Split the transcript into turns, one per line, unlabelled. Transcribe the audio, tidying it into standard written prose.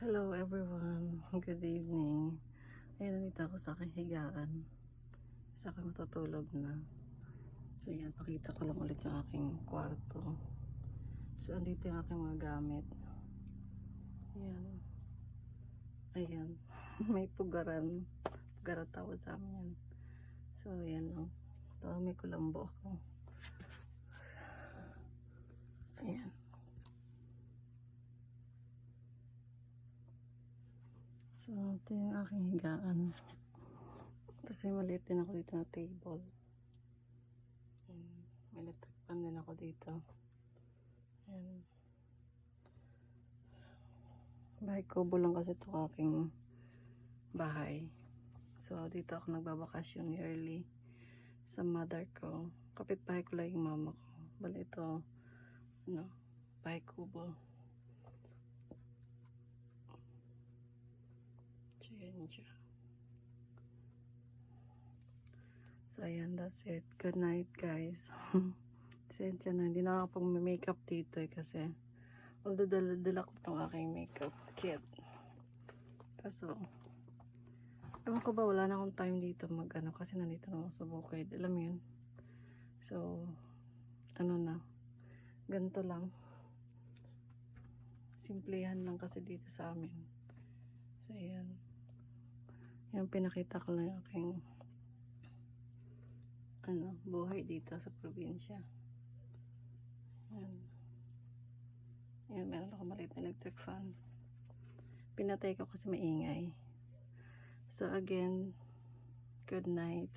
Hello everyone, good evening. Ayun, nandito ako sa aking higaan. Isa ako matutulog na. So yan, pakita ko lang ulit yung aking kwarto. So andito yung aking mga gamit. Ayan. Ayan. May pugaran. Pugaran tawag sa amin yan. So ayan o. May kulambo ako. Ayan. So ito yung aking higaan. Tapos may maliit din ako dito na table. May electric fan din ako dito. Ayan. Bahay kubo lang kasi ito aking bahay. So dito ako nagbabakasyon yearly sa mother ko. Kapit-bahay ko lang yung mama ko. Bali ito, bahay kubo. So yan siya. So ayan, that's it. Good night guys. Sensya na, hindi na ako pang-makeup dito kasi although dala ko itong aking makeup kit. Kaso, ewan ko ba, wala na akong time dito mag-ano kasi nandito na ako sa bukid. Alam mo yun? So, ano na, ganito lang. Simplehan lang kasi dito sa amin. So, ayan. Yan, pinakita ko lang yung aking buhay dito sa probinsya. Ayan. Ayan, meron ako maliit na electric fan. Pinatay ko kasi maingay. So again, good night.